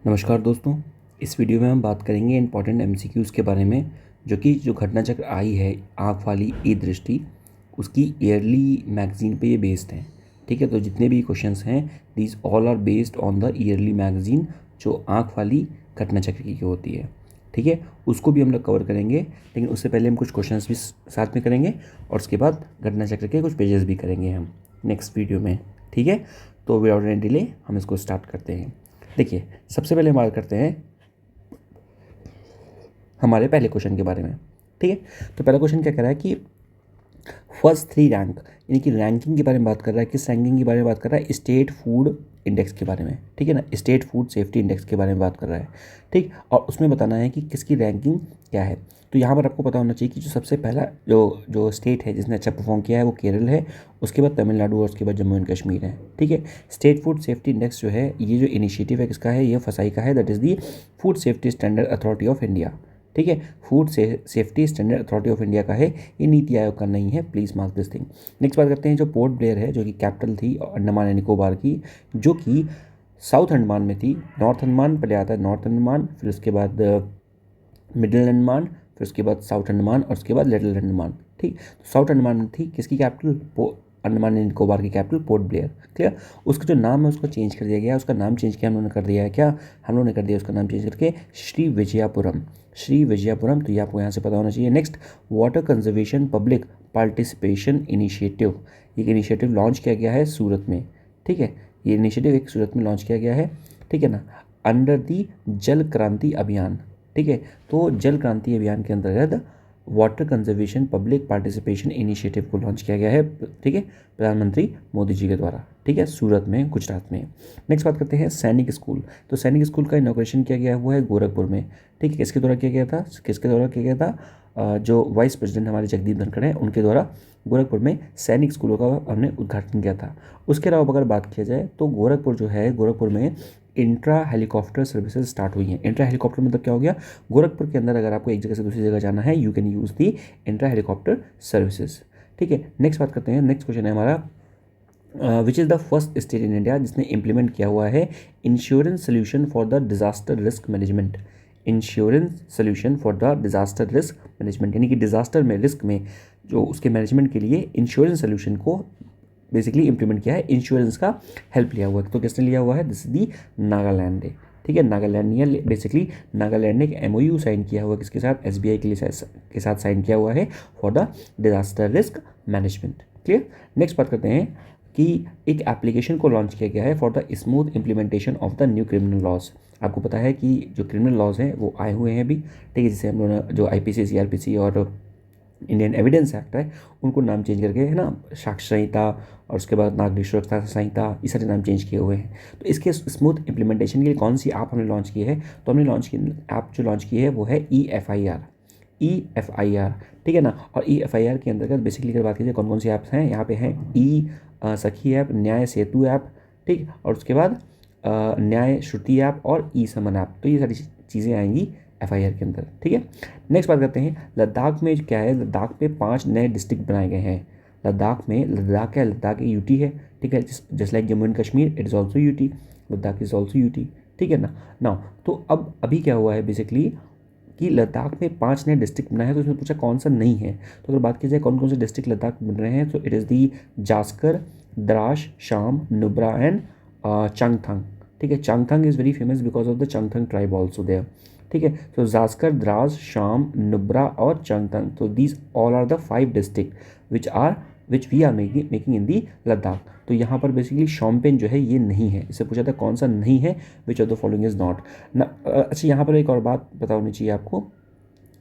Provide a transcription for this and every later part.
नमस्कार दोस्तों। इस वीडियो में हम बात करेंगे इंपॉर्टेंट एमसीक्यूज़ के बारे में जो घटना चक्र आई है आँख वाली ई दृष्टि उसकी ईयरली मैगजीन पे ये बेस्ड हैं। ठीक है, तो जितने भी क्वेश्चंस हैं these all are based on the yearly magazine जो आँख वाली घटना चक्र की होती है। ठीक है, उसको भी हम लोग कवर करेंगे, लेकिन उससे पहले हम कुछ क्वेश्चंस भी साथ में करेंगे और उसके बाद घटना चक्र के कुछ पेजेस भी करेंगे हम नेक्स्ट वीडियो में। ठीक है, तो विदाउट एनी डिले हम इसको स्टार्ट करते हैं। देखिए, सबसे पहले हम बात करते हैं हमारे पहले क्वेश्चन के बारे में। ठीक है, तो पहला क्वेश्चन क्या कह रहा है कि फर्स्ट 3 रैंक यानी कि रैंकिंग के बारे में बात कर रहा है। किस रैंकिंग के बारे में बात कर रहा है? स्टेट फूड इंडेक्स के बारे में। ठीक है ना, स्टेट फूड सेफ्टी इंडेक्स के बारे में बात कर रहा है। ठीक, और उसमें बताना है कि किसकी रैंकिंग क्या है। तो यहाँ पर आपको पता होना चाहिए कि जो सबसे पहला जो स्टेट है जिसने अच्छा परफॉर्म किया है वो केरल है, उसके बाद तमिलनाडु और उसके बाद जम्मू एंड कश्मीर है। ठीक है, स्टेट फूड सेफ्टी इंडेक्स जो है ये जो इनिशिएटिव है किसका है? ये फसाई का है, that is the food safety standard authority of India. ठीक है, food safety standard authority of India का है, ये नीति आयोग का नहीं है, please mark this thing. Next बात करते हैं जो पोर्ट ब्लेयर है जो कि कैपिटल थी अंडमान एंड निकोबार की, जो कि साउथ अंडमान में थी। नॉर्थ अंडमान पहले आता है, नॉर्थ अंडमान, फिर उसके बाद मिडिल अंडमान, फिर उसके बाद साउथ अंडमान और उसके बाद लिटिल अंडमान। ठीक, तो साउथ अंडमान में थी किसकी कैपिटल? अंडमान एंड निकोबार की कैपिटल पोर्ट ब्लेयर। क्लियर, उसका जो नाम है उसको चेंज कर दिया गया है। उसका नाम चेंज किया हम लोगों ने कर दिया है, क्या हम लोगों ने कर दिया उसका नाम चेंज करके श्री विजयापुरम। श्री विजयापुरम, तो ये आपको यहाँ से पता होना चाहिए। Next, water conservation public participation initiative, ये इनिशिएटिव लॉन्च किया गया है सूरत में। ठीक है, ये इनिशिएटिव एक सूरत में लॉन्च किया गया है। ठीक है ना, अंडर दी जल क्रांति अभियान। ठीक है, तो जल क्रांति अभियान के अंतर्गत water conservation public participation initiative को लॉन्च किया गया है। ठीक है, प्रधानमंत्री मोदी जी के द्वारा। ठीक है, सूरत में, गुजरात में। नेक्स्ट बात करते हैं सैनिक स्कूल। तो सैनिक स्कूल का इनॉग्रेशन किया गया हुआ है गोरखपुर में। ठीक है, किसके द्वारा किया गया था? किसके द्वारा किया गया था? जो वाइस प्रेसिडेंट हमारे जगदीप धनखड़ हैं उनके द्वारा गोरखपुर में सैनिक स्कूलों का हमने उद्घाटन किया था। उसके अलावा अगर बात किया जाए तो गोरखपुर जो है, गोरखपुर में इंट्रा हेलीकॉप्टर सर्विसेज स्टार्ट हुई हैं। इंट्रा हेलीकॉप्टर मतलब क्या हो गया? गोरखपुर के अंदर अगर आपको एक जगह से दूसरी जगह जाना है you can use the intra helicopter services. ठीक है, नेक्स्ट बात करते हैं। नेक्स्ट क्वेश्चन है हमारा which is the first state in India जिसने इम्प्लीमेंट किया हुआ है insurance solution for the disaster risk management. Insurance solution for the disaster risk management यानी कि डिजास्टर में रिस्क में जो उसके मैनेजमेंट के लिए इंश्योरेंस सोल्यूशन को बेसिकली इंप्लीमेंट किया है, इंश्योरेंस का हेल्प लिया हुआ है। तो किसने लिया हुआ है? दिस इज दी नागालैंड है। ठीक है, नागालैंड ने बेसिकली नागालैंड ने एक MOU साइन किया हुआ है किसके साथ? SBI के साथ साइन किया हुआ है for the disaster risk management. Clear, next बात करते हैं कि एक एप्लीकेशन को लॉन्च किया गया है for the smooth implementation of the new criminal laws. आपको पता है कि जो क्रिमिनल लॉज हैं वो आए हुए हैं अभी। ठीक है, जैसे हम लोगों ने जो IPC CRPC और इंडियन एविडेंस एक्ट है उनको नाम चेंज करके, है ना, साक्ष्य संहिता और उसके बाद नागरिक सुरक्षा संहिता, ये सारे नाम चेंज किए हुए हैं। तो इसके स्मूथ इम्प्लीमेंटेशन के लिए कौन सी ऐप हमने लॉन्च की है? तो हमने ऐप जो लॉन्च की है वो है EFIR। EFIR, ठीक है ना, और EFIR के अंतर्गत बेसिकली अगर बात कीजिए कौन कौन सी ऐप्स हैं, यहाँ पे हैं सखी ऐप, न्याय सेतु ऐप, ठीक, और उसके बाद न्याय श्रुति ऐप और समन ऐप। तो ये सारी चीज़ें आएंगी FIR के अंदर। ठीक है, नेक्स्ट बात करते हैं लद्दाख में क्या है? लद्दाख में 5 नए डिस्ट्रिक्ट बनाए गए हैं। लद्दाख में, लद्दाख क्या है? लद्दाख UT है। ठीक है, just like Jammu and Kashmir it is also UT, Ladakh is also UT। ठीक है ना। तो अब अभी क्या हुआ है बेसिकली कि लद्दाख में 5 नए डिस्ट्रिक्ट बनाए हैं। तो उसमें पूछा कौन सा नहीं है। तो अगर बात की जाए कौन कौन से डिस्ट्रिक्ट लद्दाख बन रहे हैं, तो it is the Zanskar, Dras, Sham, Nubra and Changthang. ठीक है, Changthang is very famous because of the Changthang tribe also there. ठीक है, तो जास्कर, द्रास, शाम, नुब्रा और चंगथंग, तो these all are the 5 district which we are making in the Ladakh. तो यहाँ पर बेसिकली शोम्पेन जो है ये नहीं है। इससे पूछा था कौन सा नहीं है, which of the following is not ना। अच्छा, यहाँ पर एक और बात पता होनी चाहिए आपको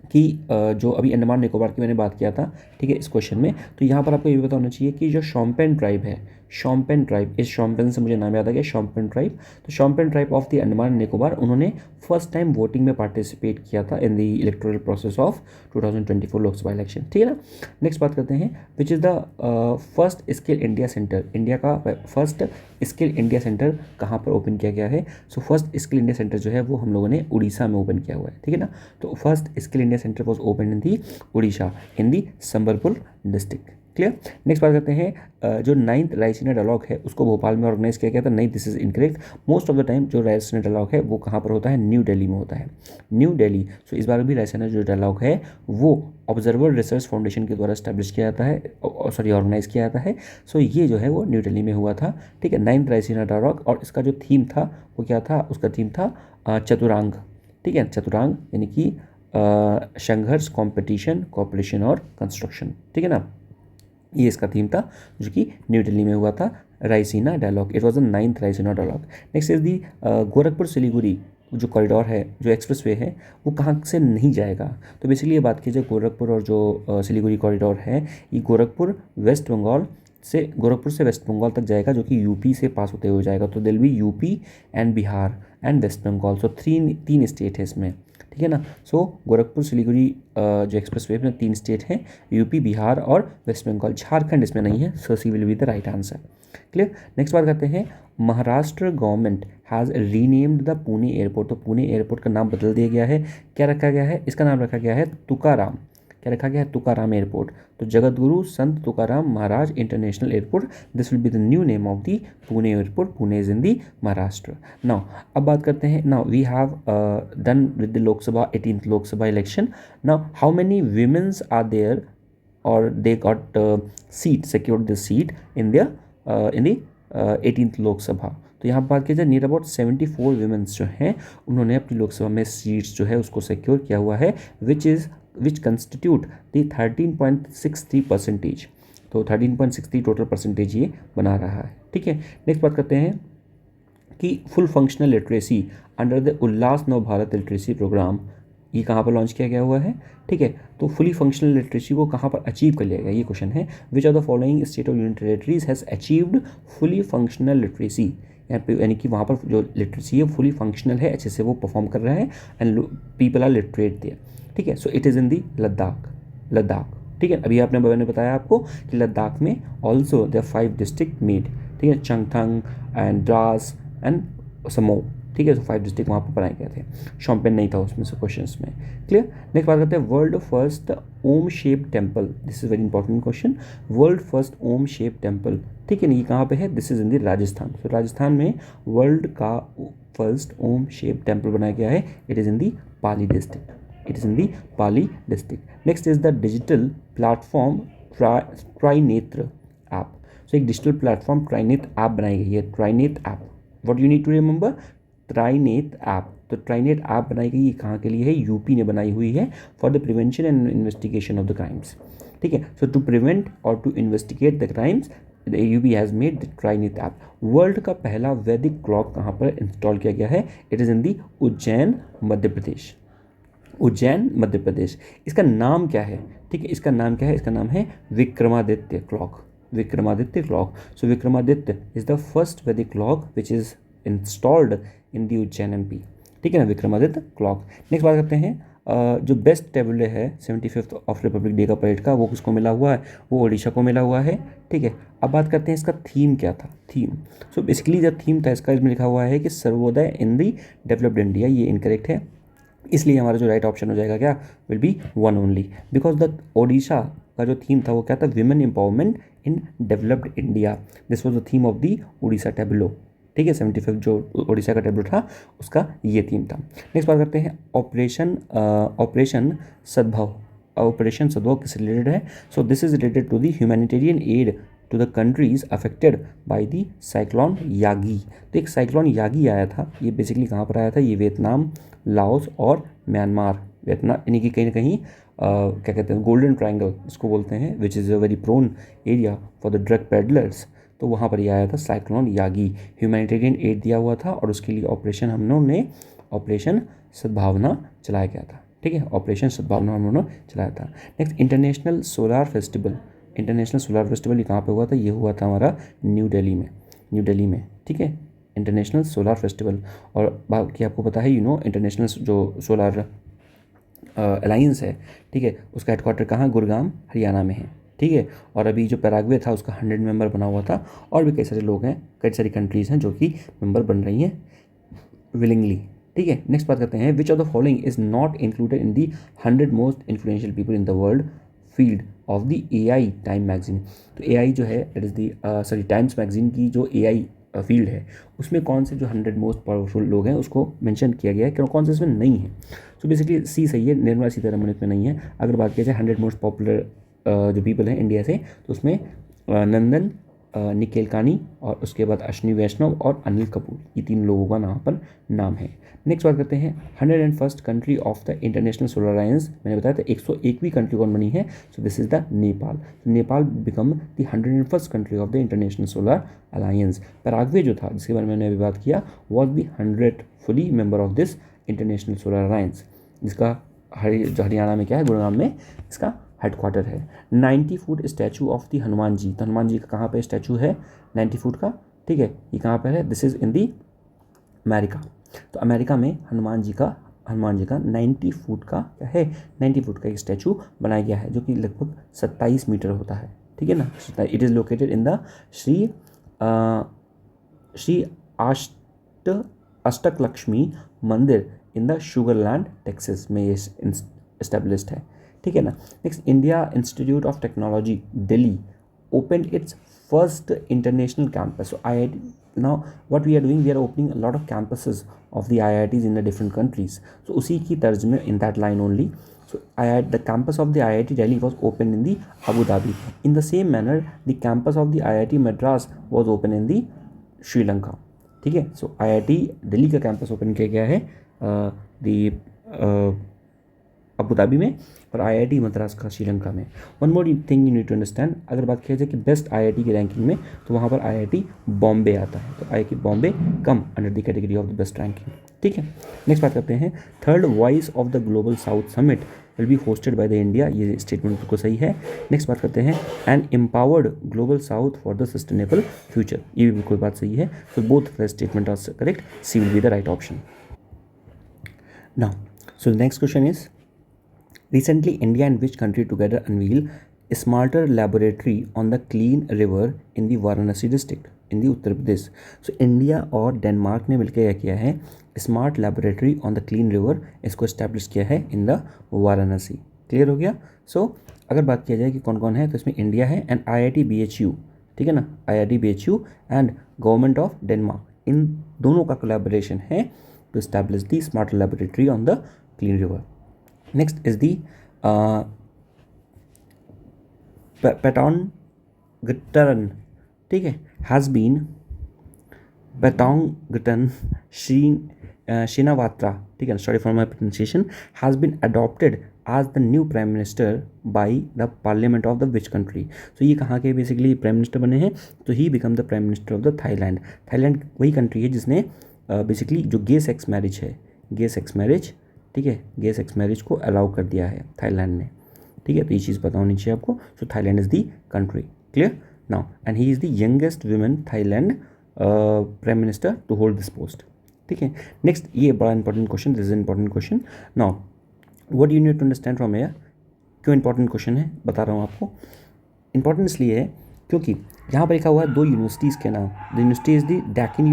कि जो अभी अंडमान निकोबार की मैंने बात किया था, ठीक है, इस क्वेश्चन में, तो यहाँ पर आपको ये पता होना चाहिए कि जो शोम्पेन ट्राइब है, शोम्पेन ट्राइब, इस शोम्पेन से मुझे नाम याद आ गया, शोम्पेन ट्राइब। तो Shompen tribe of the Andaman Nicobar, उन्होंने फर्स्ट टाइम वोटिंग में पार्टिसिपेट किया था in the electoral process of 2024 Lok Sabha election. ठीक है ना। नेक्स्ट बात करते हैं which is the first skill India centre. India का फर्स्ट स्किल इंडिया सेंटर कहाँ पर ओपन किया गया है? So first skill India centre जो है वो हम लोगों ने उड़ीसा में ओपन किया हुआ है। ठीक है ना, तो first skill India centre was open in the Orissa in the Sambalpur district. Clear. Next बात करते हैं जो 9th रायसीना डायलॉग है उसको भोपाल में ऑर्गेनाइज किया गया था। नहीं, this is incorrect. Most of the time जो रायसीना डायलॉग है वो कहाँ पर होता है, न्यू दिल्ली में होता है, न्यू दिल्ली। सो इस बार भी रायसीना जो डायलॉग है वो ऑब्जर्वर रिसर्च फाउंडेशन के द्वारा स्टैब्लिश किया जाता है, सॉरी ऑर्गेनाइज किया जाता है। सो ये जो है वो न्यू दिल्ली में हुआ था, ठीक है, 9th रायसीना डायलॉग। और इसका जो थीम था वो क्या था, उसका थीम था चतुरांग, ठीक है, चतुरांग यानी कि संघर्ष, कंपटीशन, कोऑपरेशन और कंस्ट्रक्शन, ठीक है ना। ये इसका थीम था जो कि न्यू दिल्ली में हुआ था, Raisina dialogue. It was the 9th Raisina dialogue. Next is the Gorakhpur Siliguri जो कॉरिडोर है, जो एक्सप्रेसवे है, वो कहाँ से नहीं जाएगा। तो बेसिकली ये बात की जाए गोरखपुर और जो सिलीगुड़ी कॉरिडोर है, ये गोरखपुर वेस्ट बंगाल से, गोरखपुर से वेस्ट बंगाल तक जाएगा, जो कि यूपी से पास होते हुए जाएगा। तो दिल भी UP and Bihar and West Bengal. So तीन स्टेट है इसमें, ठीक है ना। सो गोरखपुर सिलीगुड़ी जो एक्सप्रेसवे में 3 स्टेट हैं, यूपी, बिहार और वेस्ट बंगाल। झारखंड इसमें नहीं है। So C will be the right answer. Clear. Next बात करते हैं, Maharashtra government has renamed the Pune airport. तो पुणे एयरपोर्ट का नाम बदल दिया गया है। क्या रखा गया है, इसका नाम रखा गया है तुकाराम। क्या रखा गया है, तुकाराम एयरपोर्ट। तो Jagat Guru Sant Tukaram Maharaj international airport, this will be the new name of the Pune airport. Pune is in the Maharashtra. Now अब बात करते हैं, now we have done with the Lok Sabha 18th Lok Sabha election. Now how many womens are there और they got seat, secured the seat in the 18th Lok Sabha. तो यहाँ पर बात की जाए, नियर अबाउट 74 वुमेन्स जो हैं उन्होंने अपनी लोकसभा में सीट्स जो है उसको सिक्योर किया हुआ है, विच कंस्टिट्यूट दी 13.63%। तो 13.63 टोटल परसेंटेज ये बना रहा है, ठीक है। नेक्स्ट बात करते हैं कि full functional literacy under the Ullas Nav Bharat literacy programme, ये कहाँ पर लॉन्च किया गया हुआ है, ठीक है। तो फुली फंक्शनल लिटरेसी को कहाँ पर अचीव कर लिया गया, ये क्वेश्चन है। Which of the following state of union territories has achieved fully functional literacy. यहाँ पे यानी कि वहाँ पर जो लिटरेसी है फुली फंक्शनल है, अच्छे से वो परफॉर्म कर रहा है and people are literate there, ठीक है। So it is in the Ladakh, ठीक है। अभी आपने मैंने बताया आपको कि लद्दाख में ऑल्सो देयर 5 डिस्ट्रिक्ट मेड, ठीक है, चंगथंग एंड द्रास एंड समो, ठीक है। तो 5 डिस्ट्रिक्ट वहाँ पर बनाए गए थे। शॉम्पेन नहीं था उसमें से क्वेश्चंस में, क्लियर। नेक्स्ट बात करते हैं, world first Om shape temple. This is very important question. World first Om shape temple, ठीक है, ये कहाँ पे है, this is in the Rajasthan. तो राजस्थान में वर्ल्ड का फर्स्ट ओम शेप टेम्पल बनाया गया है। It is in the Pali district, it is in the Pali district. Next is the digital platform Trinetra app. So एक डिजिटल प्लेटफॉर्म ट्राइनेत्र ऐप बनाई गई है, Trinetra app. What you need to remember, Trinetra app. तो Trinetra app बनाई गई, ये कहाँ के लिए है, यूपी ने बनाई हुई है, for the prevention and investigation of the crimes, ठीक है। सो टू प्रिवेंट और to investigate the crimes the UP has made the Trinetra app. World का पहला वैदिक क्लॉक कहाँ पर इंस्टॉल किया गया है, it is in the Ujjain Madhya Pradesh, Ujjain Madhya Pradesh. इसका नाम क्या है, ठीक है, इसका नाम क्या है, इसका नाम है Vikramaditya clock, Vikramaditya clock. So Vikramaditya is the first Vedic clock which is installed in the Ujjain MP, ठीक है ना, विक्रमादित्य क्लॉक। नेक्स्ट बात करते हैं, जो बेस्ट टेबले है 75th ऑफ रिपब्लिक डे का परेड का, वो किसको मिला हुआ है, वो ओडिशा को मिला हुआ है, ठीक है। अब बात करते हैं इसका थीम क्या था, थीम। सो बेसिकली जो थीम था इसका, इसमें लिखा हुआ है कि Sarvodaya in the developed India. ये इनकरेक्ट है, इसलिए हमारा जो राइट ऑप्शन हो जाएगा क्या, will be 1 only, because the Odisha का जो थीम था वो क्या था, women empowerment in developed India. This was the theme of the Orissa tableau, ठीक है। 75 जो ओडिशा का टेबलो था उसका ये थीम था। नेक्स्ट बात करते हैं, ऑपरेशन सद्भाव। ऑपरेशन सद्भाव किससे रिलेटेड है, so this is related to the humanitarian aid to the countries affected by the cyclone Yagi. तो एक साइक्लोन यागी आया था, ये बेसिकली कहाँ पर आया था, ये वियतनाम, लाओस और म्यांमार, वियतनाम यानी कि कहीं ना कहीं क्या कहते हैं, गोल्डन ट्रायंगल इसको बोलते हैं, which is a very prone area for the drug peddlers. तो वहाँ पर ये आया था साइक्लोन यागी, ह्यूमैनिटेरियन एड दिया हुआ था और उसके लिए ऑपरेशन हम लोगों ने ऑपरेशन सद्भावना चलाया गया था, ठीक है, ऑपरेशन सद्भावना हम लोगों ने चलाया था। Next, international solar festival. International solar festival ये कहाँ पे हुआ था, ये हुआ था हमारा न्यू दिल्ली में, न्यू दिल्ली में, ठीक है, इंटरनेशनल सोलार फेस्टिवल। और बाकी आपको पता है, इंटरनेशनल जो सोलार अलायंस है, ठीक है, उसका हेडक्वार्टर कहाँ, गुड़गांव हरियाणा में है, ठीक है। और अभी जो पैराग्वे था उसका 100 मेंबर बना हुआ था, और भी कई सारे लोग हैं, कई सारी कंट्रीज़ हैं जो कि मेंबर बन रही हैं विलिंगली, ठीक है। नेक्स्ट बात करते हैं, which of the following is not included in the 100 most influential people in the world field of the AI time magazine. तो AI जो है it is the times magazine की जो AI फील्ड है उसमें कौन से जो 100 मोस्ट पावरफुल लोग हैं उसको मेंशन किया गया है कि कौन से इसमें नहीं है। सो बेसिकली सी सही है, निर्मला सीतारमण इसमें नहीं है। अगर बात की जाए 100 मोस्ट पॉपुलर जो पीपल हैं इंडिया से, तो उसमें नंदन निकेलकानी और उसके बाद अश्विनी वैष्णव और अनिल कपूर, ये 3 लोगों का यहाँ पर नाम है। नेक्स्ट बात करते हैं 101st country of the international solar alliance. मैंने बताया था 101वीं कंट्री कौन बनी है, so this is the Nepal. Nepal become the 101st country of the international solar alliance. Paraguay जो था जिसके बारे में मैंने अभी बात किया was the 100th fully member of this international solar alliance, जिसका हरियाणा में क्या है, गुड़गांव में इसका हेडक्वार्टर है। 90 foot statue of the Hanuman ji, तो हनुमान जी का कहाँ पे स्टैचू है 90 फुट का, ठीक है, ये कहाँ पर है, this is in the America. तो अमेरिका में हनुमान जी का 90 फुट का क्या है, 90 फुट का एक स्टैचू बनाया गया है जो कि लगभग 27 मीटर होता है, ठीक है ना। It is located in the Shri Ashtak Lakshmi Mandir in the Sugar Land Texas में ये इस्टेब्लिश्ड है, ठीक है ना। Next, India institute of technology Delhi opened its first international campus. So IIT, now what we are doing, we are opening a lot of campuses of the IITs in the different countries. So उसी की तर्ज में in that line only. So the campus of the IIT Delhi was opened in the Abu Dhabi. In the same manner, the campus of the IIT Madras was opened in the Sri Lanka. ठीक है, so IIT Delhi का campus open किया गया है Abu Dhabi में और IIT Madras का श्रीलंका में। One more thing you need to understand, अगर बात किया जाए कि बेस्ट IIT की रैंकिंग में तो वहाँ पर IIT बॉम्बे आता है, तो IIT Bombay come under the category of the best ranking, ठीक है। नेक्स्ट बात करते हैं 3rd voice of the global south summit will be hosted by the India, ये स्टेटमेंट बिल्कुल सही है। नेक्स्ट बात करते हैं and empowered global south for the sustainable future, ये भी बिल्कुल बात सही है। So both the statement are correct, C will be the right option. Now so the next question is recently India and which country together unveil a smarter laboratory on the clean river in the Varanasi district in the Uttar Pradesh। so India और Denmark ने मिलकर क्या किया है, smart laboratory on the clean river इसको establish किया है in the Varanasi. Clear हो गया। सो अगर बात किया जाए कि कौन कौन है, तो इसमें इंडिया है एंड IIT BHU, ठीक है ना, IIT BHU and government of Denmark, इन दोनों का कोलैबोरेशन है to establish the smart laboratory on the clean river. Next is the Patongatan, ठीक है, has been Patongatan Shinawatra, ठीक है, sorry for my pronunciation, has been adopted as the new prime minister by the parliament of the which country। so ये कहाँ के basically prime minister बने हैं, तो he become the prime minister of the Thailand. Thailand वही country है जिसने basically जो गे सेक्स मैरिज है, गे सेक्स मैरिज, ठीक है, गे सेक्स मैरिज को अलाउ कर दिया है थाईलैंड ने, ठीक है, तो ये चीज़ पता होनी चाहिए आपको। So Thailand is the country. Clear now, and he is the youngest women Thailand prime minister to hold this post, ठीक है। नेक्स्ट, ये बड़ा important question, this is important question. Now what you need to understand from here, क्यों important question है बता रहा हूँ आपको। इंपॉर्टेंट इसलिए है क्योंकि यहाँ पर लिखा हुआ है 2 यूनिवर्सिटीज़ के नाम, the university is the Deccan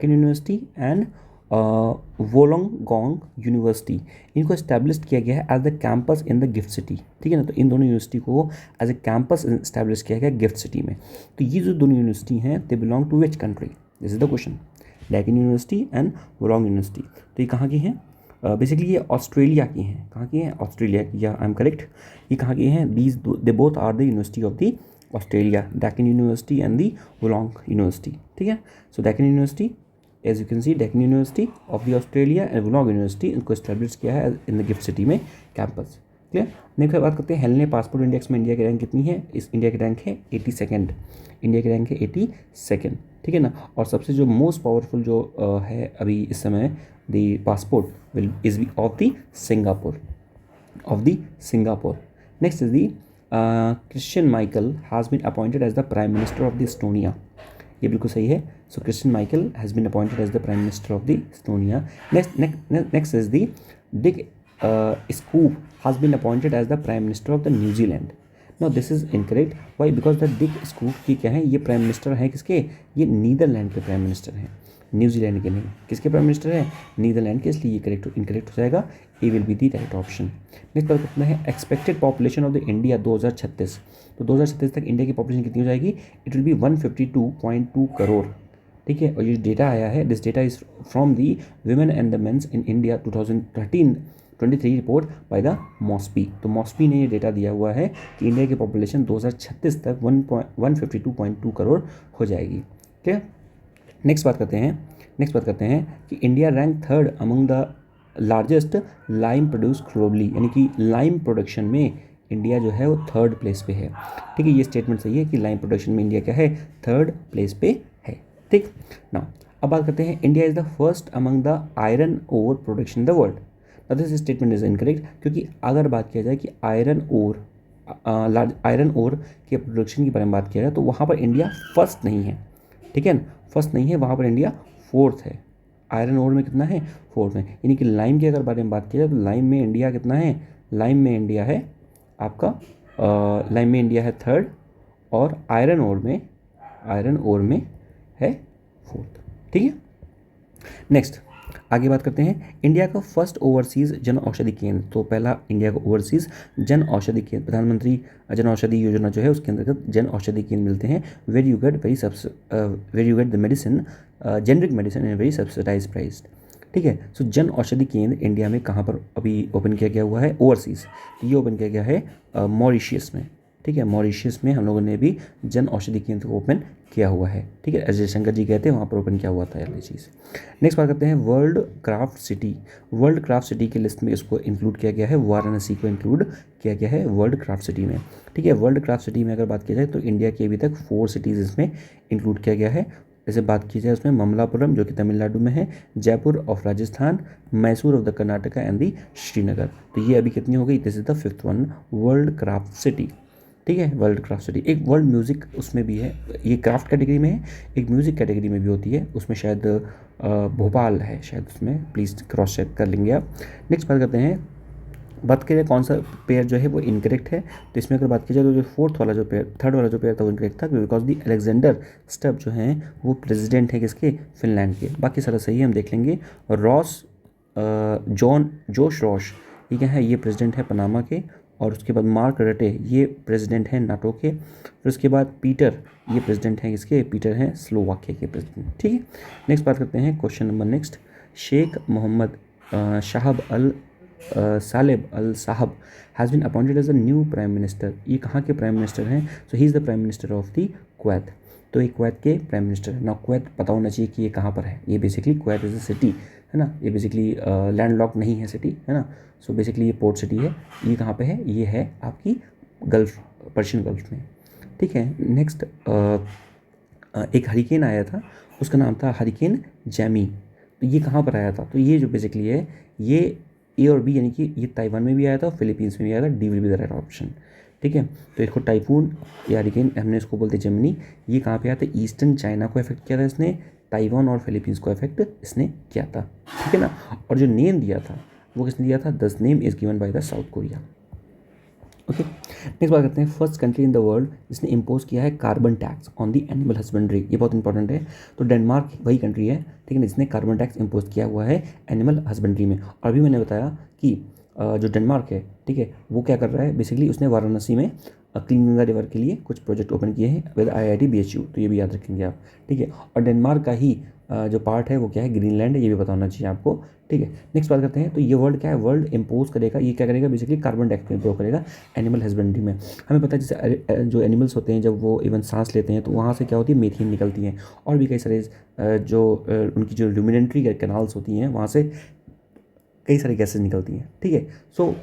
university and Wollongong university. इनको इस्टेब्लिश किया गया है as the campus in the GIFT city, ठीक है ना। तो इन दोनों यूनिवर्सिटी को एज ए कैंपस इस्टेब्लिश किया गया गिफ्ट सिटी में। तो ये जो दोनों यूनिवर्सिटी हैं they belong to which country, this is the question. Deccan university and Wollongong university, तो ये कहाँ की हैं, बेसिकली ये ऑस्ट्रेलिया की हैं। कहाँ की हैं, ऑस्ट्रेलिया की, या आई एम करेक्ट, ये कहाँ की हैं, they both are the university of the Australia, Deakin university and the Wollongong university, ठीक है। So Deakin university, as you can see, Deakin university of the Australia and Wollongong university, इनको establish किया है in the GIFT city में campus. Clear. Next बात करते हैं हेलने पासपोर्ट इंडेक्स में इंडिया की रैंक कितनी है। इस इंडिया की रैंक है 82nd, इंडिया की रैंक है 82nd, ठीक है ना। और सबसे जो मोस्ट पावरफुल जो है अभी इस समय the passport will is of the Singapore, next is the Christian Michael has been appointed as the prime minister of the Estonia, ये बिल्कुल सही है। So Christian Michael has been appointed as the prime minister of the Estonia. Next is the Dick Schoof has been appointed as the prime minister of the New Zealand. No this is incorrect, why, because the Dick Schoof की क्या है, ये prime minister हैं किसके, ये Netherlands के prime minister हैं। New Zealand के नहीं, किसके प्राइम मिनिस्टर है, नीदरलैंड के, इसलिए ये करेक्ट इनकरेक्ट हो जाएगा, A will be the right option. Next बात करते हैं expected population of the India 2036, तो 2036 तक इंडिया की पॉपुलेशन कितनी हो जाएगी, इट विल बी 152.2 करोड़। ठीक है, और ये डेटा आया है, this data is from the women and the men's in India 2023 report by the MoSPI. तो मॉस्पी ने ये डेटा दिया हुआ है कि इंडिया की पॉपुलेशन 2036 तक 152.2 करोड़ हो जाएगी। ठीक है, नेक्स्ट बात करते हैं कि India rank third among the largest lime produce globally, यानी कि लाइम प्रोडक्शन में इंडिया जो है वो थर्ड प्लेस पे है। ठीक है, ये स्टेटमेंट सही है कि लाइम प्रोडक्शन में इंडिया क्या है, थर्ड प्लेस पे है। ठीक ना, अब बात करते हैं India is the first among the iron ore production in the world. This statement is incorrect, क्योंकि अगर बात किया जाए कि आयरन ओर के प्रोडक्शन के बारे में बात किया जाए तो वहाँ पर इंडिया फर्स्ट नहीं है। ठीक है ना, फर्स्ट नहीं है, वहाँ पर इंडिया फोर्थ है। आयरन ओर में कितना है, फोर्थ में, यानी कि लाइम के अगर बारे में बात किया जाए तो लाइम में इंडिया कितना है, लाइम में इंडिया है आपका लाइम में इंडिया है थर्ड, और आयरन ओर में है फोर्थ। ठीक है, नेक्स्ट आगे बात करते हैं इंडिया का फर्स्ट ओवरसीज़ जन औषधि केंद्र। तो पहला इंडिया का ओवरसीज़ जन औषधि केंद्र, प्रधानमंत्री जन औषधि योजना जो है उसके अंतर्गत जन औषधि केंद्र मिलते हैं, where you get the medicine, generic medicine in very subsidize price. ठीक है, सो जन औषधि केंद्र इंडिया में कहाँ पर अभी ओपन किया गया हुआ है, ओवरसीज़, तो ये ओपन किया गया है मॉरिशियस में। ठीक है, मॉरिशियस में हम लोगों ने भी जन औषधि केंद्र को ओपन किया हुआ है। ठीक है, अजय शंकर जी कहते हैं वहाँ पर ओपन किया हुआ था ये चीज़। नेक्स्ट बात करते हैं वर्ल्ड क्राफ्ट सिटी के लिस्ट में इसको इंक्लूड किया गया है, वाराणसी को इंक्लूड किया गया है वर्ल्ड क्राफ्ट सिटी में। ठीक है, वर्ल्ड क्राफ्ट सिटी में अगर बात की जाए तो इंडिया की अभी तक 4 सिटीज़ इसमें इंक्लूड किया गया है। जैसे बात की जाए उसमें ममलापुरम जो कि तमिलनाडु में है, Jaipur of Rajasthan, Mysore of the Karnataka and the Srinagar. तो ये अभी कितनी हो गई, this is the 5th one, world craft city. ठीक है, वर्ल्ड क्राफ्ट सिटी। एक वर्ल्ड म्यूज़िक उसमें भी है, ये क्राफ्ट कैटेगरी में है, एक म्यूज़िक कैटेगरी में भी होती है, उसमें शायद भोपाल है शायद, उसमें प्लीज़ क्रॉस चेक कर लेंगे आप। नेक्स्ट बात करें कौन सा पेयर जो है वो इनकरेक्ट है, तो इसमें अगर बात की जाए तो जो थर्ड वाला जो पेयर था वो इनकरेक्ट था, बिकॉज दी अलेक्जेंडर स्टब जो हैं वो प्रेसिडेंट है किसके, फिनलैंड के। बाकी सारा सही है, हम देख लेंगे। जोश रॉश ये क्या है, ये प्रेसिडेंट है पनामा के, और उसके बाद मार्क रटे ये प्रेसिडेंट हैं नाटो के, फिर उसके बाद पीटर ये प्रेसिडेंट हैं किसके, पीटर हैं स्लोवाकिया के प्रेसिडेंट। ठीक है, नेक्स्ट बात करते हैं question number next, Sheikh Mohammad Shahab Al Saleb Al Sahab has been appointed as a new prime minister. ये कहाँ के प्राइम मिनिस्टर हैं, so he is the prime minister of the Kuwait. तो ये कुवैत के प्राइम मिनिस्टर है ना। Kuwait पता होना चाहिए कि ये कहाँ पर है, ये basically Kuwait is a city है ना, ये बेसिकली लैंडलॉक नहीं है सिटी है ना, सो बेसिकली ये पोर्ट सिटी है। ये कहाँ पे है, ये है आपकी गल्फ़, पर्शियन गल्फ़ में। ठीक है, नेक्स्ट एक हरिकेन आया था, उसका नाम था हरिकेन जैमी। तो ये कहाँ पर आया था, तो ये जो बेसिकली है ये ए और बी, यानी कि ये ताइवान में भी आया था, फिलीपींस में भी आया था, D will be the right option. ठीक है, तो इसको टाइफून या हरिकेन हमने इसको बोलते जेमिनी, ये कहाँ पे आया था, ईस्टर्न चाइना को इफेक्ट किया था इसने, ताइवान और फिलीपींस को इफेक्ट इसने किया था। ठीक है ना, और जो नेम दिया था वो किसने दिया था, दस name is given by the south Korea. Okay, next बात करते हैं first country in the world जिसने इम्पोज किया है carbon tax on the animal husbandry. ये बहुत इंपॉर्टेंट है। तो डेनमार्क वही कंट्री है, ठीक है, जिसने कार्बन टैक्स इम्पोज किया हुआ है एनिमल हस्बेंड्री में। और अभी मैंने बताया कि जो डेनमार्क है, ठीक है, वो क्या कर रहा है, बेसिकली उसने वाराणसी में क्लीन गंगा रिवर के लिए कुछ प्रोजेक्ट ओपन किए हैं विद IIT BHU, तो ये भी याद रखेंगे आप। ठीक है, और डेनमार्क का ही जो पार्ट है वो क्या है, ग्रीनलैंड है, ये भी पता होना चाहिए आपको। ठीक है, नेक्स्ट बात करते हैं, तो ये वर्ल्ड क्या है, वर्ल्ड इम्पोज करेगा, ये क्या करेगा, बेसिकली कार्बन टैक्स इम्पोज करेगा एनिमल हस्बेंड्री में। हमें पता है जैसे जो एनिमल्स होते हैं जब वो इवन सांस लेते हैं तो वहाँ से क्या होती है, मीथेन निकलती हैं, और भी कई सारे जो उनकी जो ल्यूमिनेटरी कैनाल्स होती हैं वहाँ से कई सारी गैसेज निकलती हैं। ठीक है, सो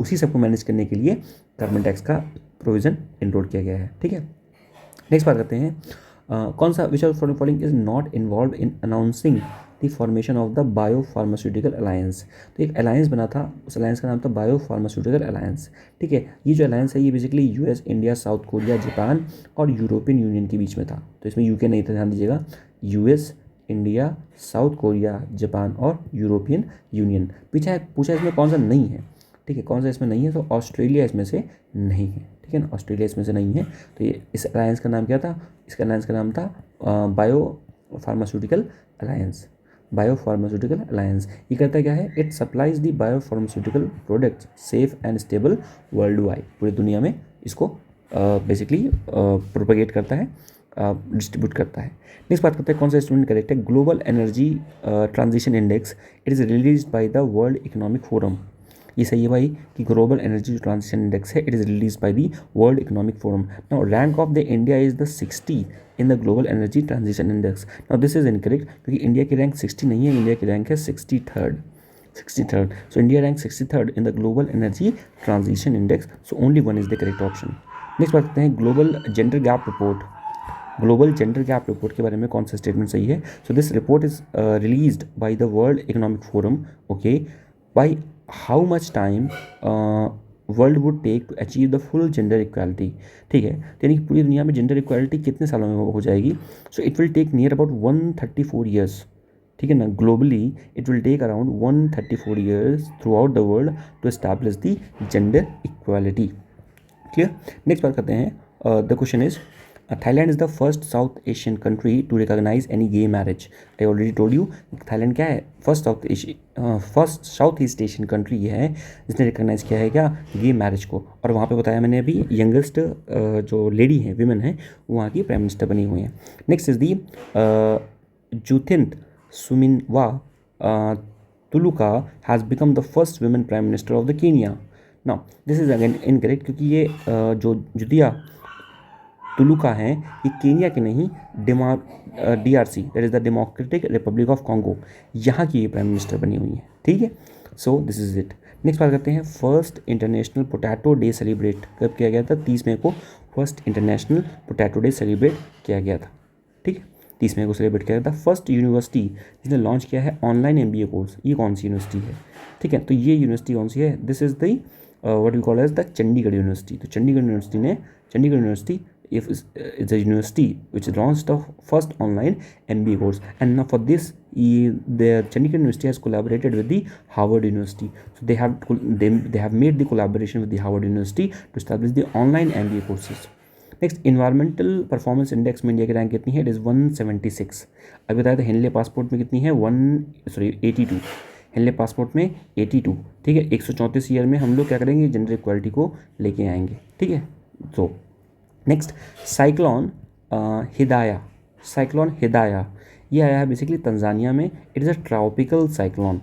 उसी सबको मैनेज करने के लिए कार्बन टैक्स का प्रोविज़न इनरोल किया गया है। ठीक है, नेक्स्ट बात करते हैं कौन सा which of following is not involve in announcing the formation of the bio pharmaceutical alliance. तो एक अलायंस बना था, उस अलायंस का नाम था बायो फार्मास्यूटिकल अलायंस। ठीक है, ये जो अलायंस है ये basically US, India, south Korea, Japan और यूरोपियन यूनियन के बीच में था। तो इसमें UK नहीं था, ध्यान दीजिएगा, US, India, south Korea, Japan और यूरोपियन यूनियन। पूछा इसमें कौन सा नहीं है। ठीक है, कौन सा इसमें नहीं है, तो ऑस्ट्रेलिया इसमें से नहीं है। ठीक है ना, ऑस्ट्रेलिया इसमें से नहीं है। तो ये इस अलायंस का नाम क्या था, इसका अलायंस का नाम था bio pharmaceutical alliance, biopharmaceutical alliance. ये करता क्या है, it supplies the biopharmaceutical products safe and stable world wide, पूरी दुनिया में इसको बेसिकली प्रोपेगेट करता है, डिस्ट्रीब्यूट करता है। नेक्स्ट बात करते हैं कौन सा स्टूडेंट करेक्ट है, global energy transition index it is release by the world economic forum. ये सही है भाई कि ग्लोबल एनर्जी ट्रांजिशन इंडेक्स है, it is release by the world economic forum. Now rank of the India is the 60 in the global energy transition index. Now this is incorrect क्योंकि India की rank 60 नहीं है, India की rank है 63rd। So India rank 63rd in the global energy transition index, so only one is the correct option. Next बात करते हैं global gender gap report. Global gender gap report के बारे में कौन सा स्टेटमेंट सही है, so this report is released by the world economic forum, okay, by how much time world would take to achieve the full gender equality. ठीक है, यानी कि पूरी दुनिया में जेंडर इक्वालिटी कितने सालों में हो जाएगी, so it will take near about 134 years. ठीक है ना, globally it will take around 134 years throughout the world to establish the gender equality. Clear. Next बात करते हैं, the question is Thailand is the first south Asian country to recognise any gay marriage. I already told you Thailand क्या है, first south east Asian country ये है जिसने recognise किया है क्या, गे मैरिज को। और वहाँ पे बताया मैंने अभी यंगेस्ट जो लेडी हैं, विमेन हैं, वहाँ की प्राइम मिनिस्टर बनी हुई हैं। Next is the Judith Suminwa Tuluka has become the first women prime minister of the Kenya. Now this is again incorrect क्योंकि ये जो जुदिया तुलुका हैं ये केनिया के नहीं, DRC that is the democratic Republic of Congo, यहाँ की ये प्राइम मिनिस्टर बनी हुई है। ठीक है, so this is it. Next बात करते हैं, first international potato day celebrate कब किया गया था, 30 मई को first international potato day celebrate किया गया था। ठीक है, 30 मई को सेलिब्रेट किया गया था। फर्स्ट यूनिवर्सिटी जिसने लॉन्च किया है ऑनलाइन MBA कोर्स, ये कौन सी यूनिवर्सिटी है। ठीक है, तो ये यूनिवर्सिटी कौन सी है, this is the what we call as the Chandigarh university. तो Chandigarh university if it's a university which launched the first online MBA course, and now for this the Chandigarh University has collaborated with the Harvard University, so they have made the collaboration with the Harvard University to establish the online MBA courses. Next environmental performance index में India की rank कितनी है, it is 176। अभी बताया था Henley passport में कितनी है, 82। हेनले पासपोर्ट में 82। ठीक है, 134 ईयर में हम लोग क्या करेंगे, जेंडर इक्वालिटी को लेके आएंगे। ठीक है, तो नेक्स्ट साइक्लोन हिदाया ये आया है बेसिकली तंजानिया में। It is a tropical cyclone,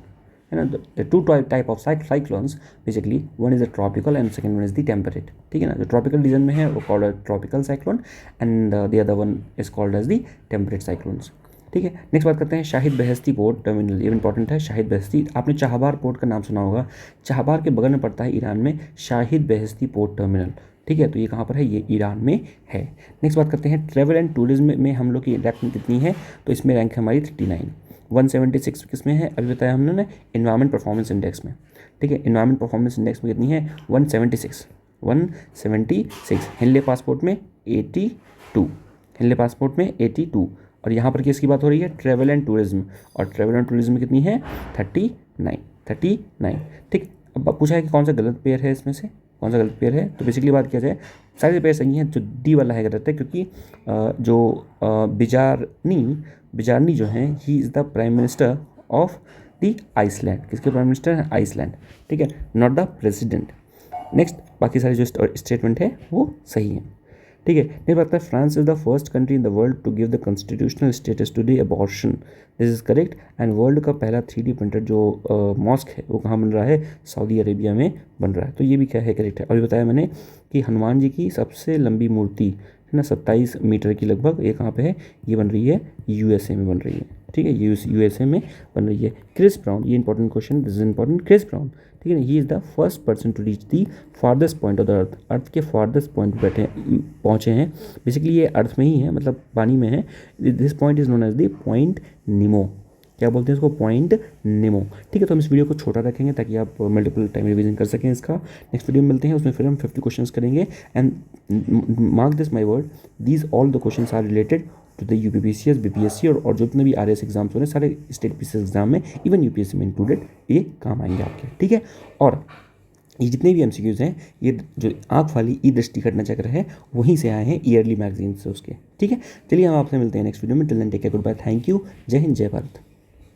है ना। The two type of cyclones basically, one is a tropical and second one is the temperate. ठीक है ना, जो ट्रॉपिकल रीजन में है वो called as tropical cyclone and the other one is called as the temperate cyclones. ठीक है, next बात करते हैं शाहिद बहस्ती पोर्ट टर्मिनल। ये इंपॉर्टेंट है, शाहिद बहस्ती, आपने चाहबार पोर्ट का नाम सुना होगा, चाहबार के बगल में पड़ता है ईरान में शाहिद बहस्ती पोर्ट टर्मिनल। ठीक है, तो ये कहाँ पर है, ये ईरान में है। नेक्स्ट बात करते हैं ट्रैवल एंड टूरिज्म में हम लोग की रैंक कितनी है, तो इसमें रैंक है हमारी 39। 176 किस में है, अभी बताया हमने ना, इन्वायरमेंट परफॉर्मेंस इंडेक्स में। ठीक है, इन्वायरमेंट परफॉर्मेंस इंडेक्स में कितनी है, 176। हेनले पासपोर्ट में 82, हेनले पासपोर्ट में 82। और यहाँ पर किसकी बात हो रही है, ट्रैवल एंड टूरिज्म, और ट्रैवल एंड टूरिज्म में कितनी है, 39। ठीक, अब पूछा है कि कौन सा गलत पेयर है, इसमें से कौन सा गलत पेयर है, तो बेसिकली बात किया जाए सारे पेयर सही हैं, जो डी वाला है गलत है, क्योंकि जो बिजारनी जो हैं, he is the prime minister of the Iceland. किसके प्राइम मिनिस्टर हैं, आइसलैंड। ठीक है, नॉट द प्रेसिडेंट। नेक्स्ट बाकी सारे जो स्टेटमेंट है वो सही हैं। ठीक है, नेक्स्ट बात है, France is the first country in the world to give the constitutional status to the abortion. This is correct. And world का पहला 3D प्रिंटेड जो मॉस्क है वो कहाँ बन रहा है, सऊदी अरेबिया में बन रहा है। तो ये भी क्या है, करेक्ट है। अभी बताया मैंने कि हनुमान जी की सबसे लंबी मूर्ति है ना, 27 मीटर की लगभग, ये कहाँ पे है, ये बन रही है USA में बन रही है। ठीक है, USA में बन रही है। क्रिस ब्राउन, ये important question, this is important. Chris Brown, ठीक है ना, he is the first person to reach the farthest point of the earth. Earth के फार्देस्ट पॉइंट पहुँचे हैं। बेसिकली ये अर्थ में ही है, मतलब पानी में है। This point is known as the point Nemo. क्या बोलते हैं इसको, पॉइंट निमो। ठीक है, तो हम इस वीडियो को छोटा रखेंगे ताकि आप मल्टीपल टाइम रिवीजन कर सकें इसका। नेक्स्ट वीडियो में मिलते हैं, उसमें फिर हम 50 क्वेश्चंस करेंगे। And mark this my word, these all the questions are related to the UPPCS, BPSC और जितने भी RS एग्जाम्स हो रहे हैं, सारे स्टेट PCS एग्जाम में, इवन UPSC में इंक्लूडेड, ये काम आएंगे आपके। ठीक है, और ये जितने भी एमसीक्यूज़ हैं, ये जो आँख वाली ई दृष्टि घटना चक्र है वहीं से आए हैं, ईयरली मैगजीन से उसके। ठीक है, चलिए हम आपसे मिलते हैं नेक्स्ट वीडियो में। Till then take care, good bye, thank you, जय हिंद, जय भारत।